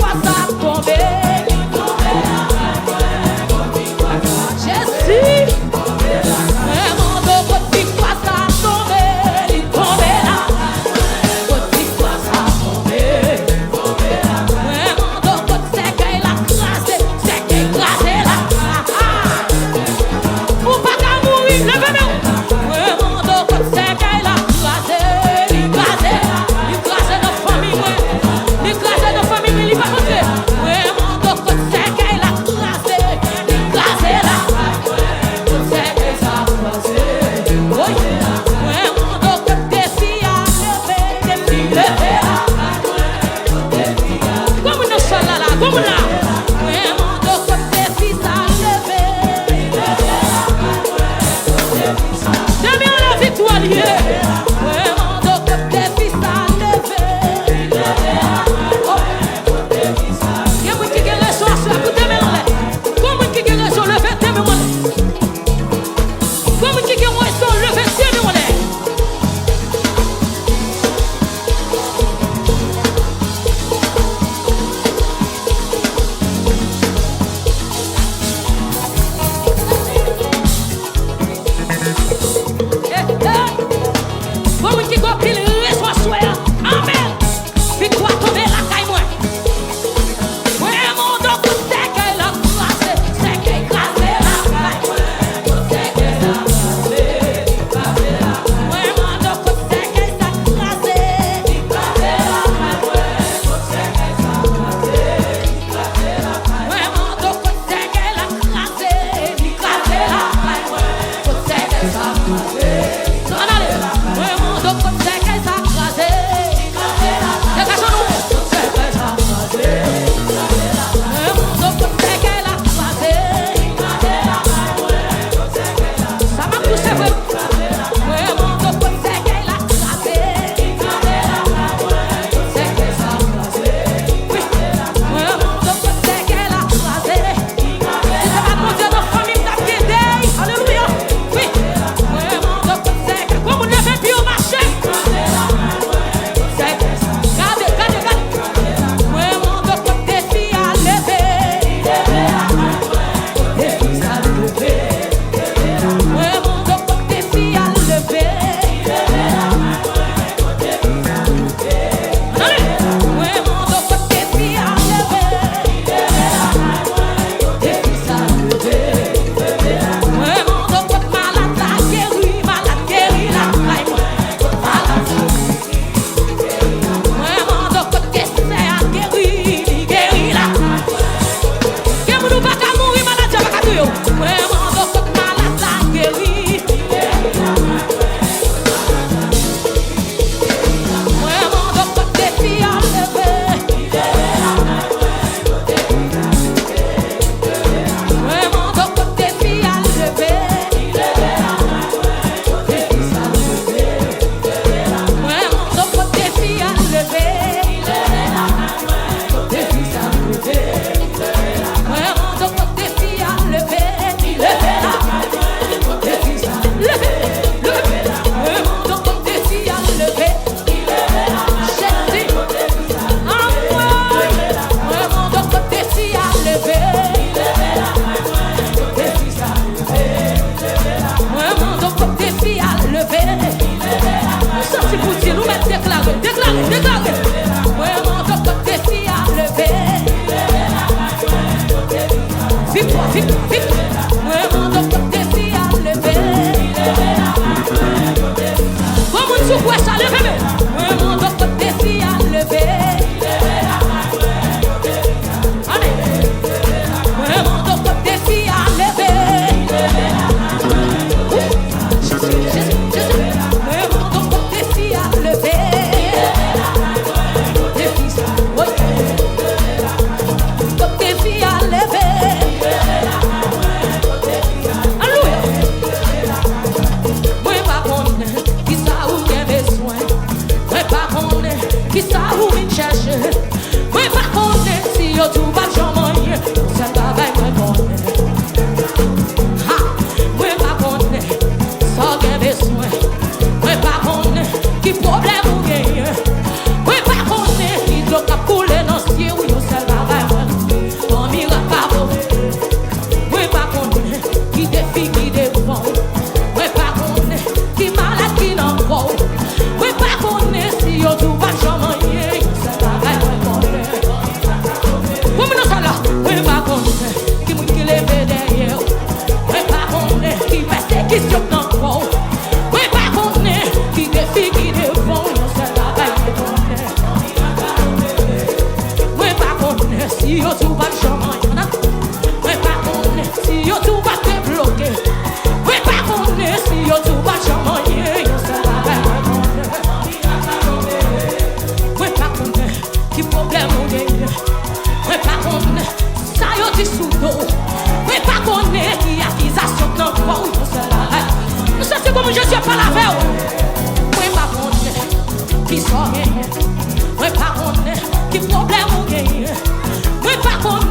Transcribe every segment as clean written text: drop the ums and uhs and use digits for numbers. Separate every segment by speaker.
Speaker 1: What's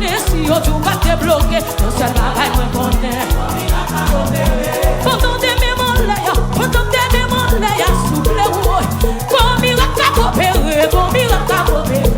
Speaker 1: connais si yo tout pas te bloquer. Non seul bagaille moi connais. Pendant des mémoires, pendant des mémoires, souple ou bon miracle à coopérer, bon miracle à coopérer.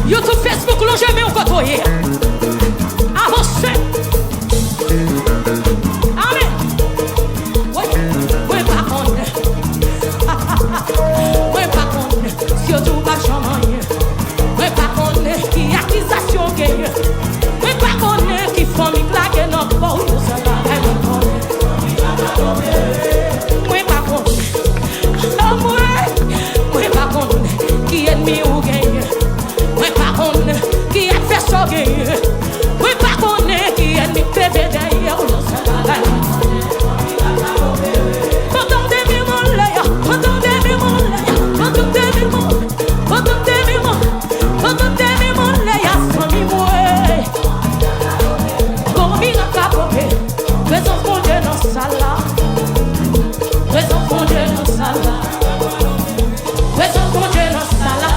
Speaker 1: YouTube, Facebook, l'on jamais au côté. Avancez. Amen. Oui, oui, par contre. Oui, par contre. Si on trouve pas champagne. Oui, par contre, qui accusation gagne. Oui, par contre, qui font mi plaque non pas où ça va. Oui, par contre. Oui, par contre, qui ennemi ou gagne. Qui a fait ça gagner? Oui, pas qu'on est qui est mis bébé derrière. Pendant des mémoires, pendant des mémoires, pendant des mémoires, pendant des mémoires, pendant des mémoires, sans mémoire. Comme il a capé, présence mon Dieu dans sa là, présence mon Dieu dans sa là, présence mon Dieu dans sa là.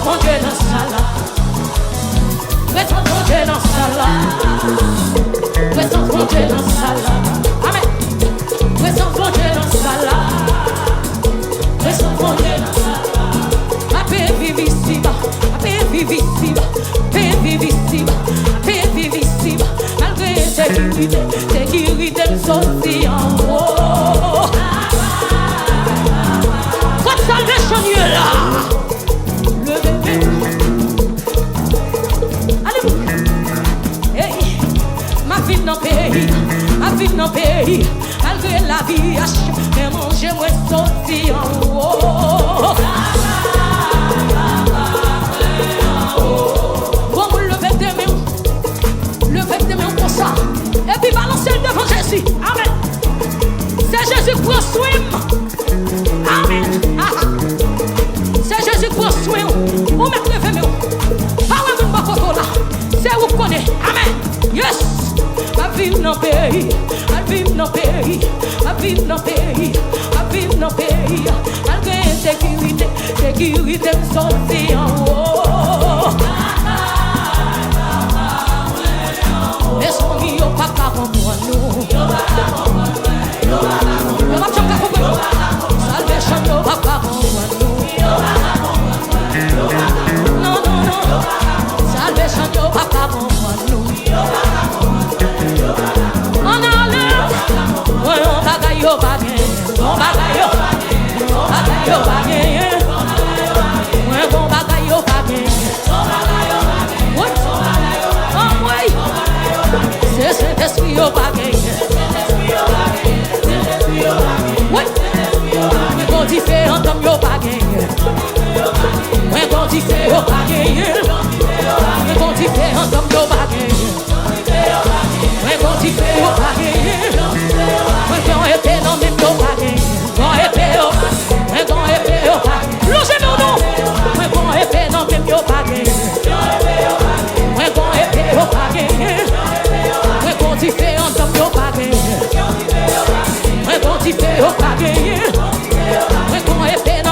Speaker 1: Mon Dieu dans sa là, présence mon Dieu dans sa là, présence mon Dieu dans sa là, amen. Présence mon Dieu dans sa là, présence mon Dieu dans sa là. Paix vivissima, paix vivissima, paix vivissima, paix vivissima. Malgré sécurité, sécurité me sortit en haut. Quoi de salvation Dieu là? Dans pays, ma vie dans pays, malgré la vie, mais manger moi sorti en haut. Bon, levez tes mains pour ça, et puis balancez devant Jésus. Amen. C'est Jésus qui prend soin. Amen. C'est Jésus qui prend soin. Vous mettez levez mes mains. Pas de mon là. C'est vous connaissez. Amen. Yes. Ma vie dans pays, ma vie dans pays, ma vie dans pays, ma vie dans pays. Malgré sécurité, sécurité me sortit en haut. Mais son yo pas qu'à comprendre nous. Yo pas qu'à comprendre nous. Salvation yo pas qu'à comprendre nous. Non, non, non. Salvation yo pas qu'à comprendre nous. On enlève, on bagaille yo bagay, on bagaille yo bagay, on bagaille yo bagay, on bagaille yo bagay, oui, c'est cet esprit yo bagay, oui, mais qu'on différent comme yo bagay, mais qu'on différent yo bagay, mais qu'on différent comme yo bagay. Mais quand il fait au paquet, mais quand il fait non même au paquet, quand il fait au paquet, mais quand il fait au paquet, logez mon nom, mais quand il fait non même au paquet, mais quand il fait au paquet, mais quand il fait en tom au paquet, mais quand il fait au paquet, mais quand il fait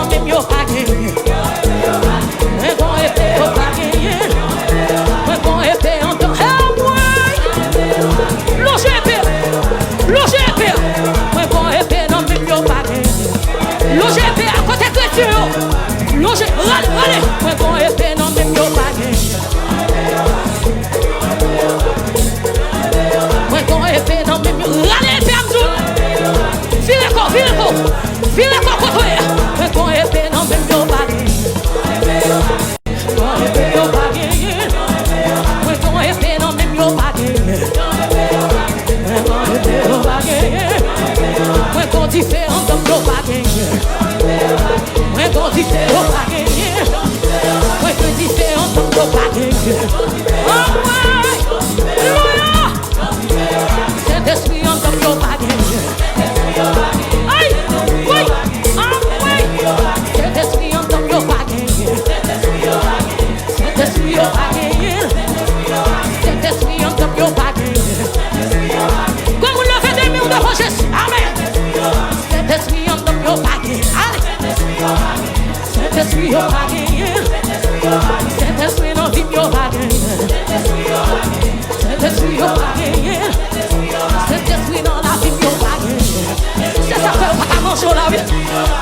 Speaker 1: manger la vie.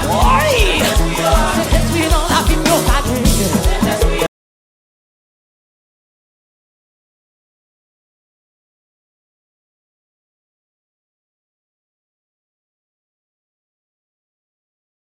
Speaker 1: Oui. C'est esprit dans la vie.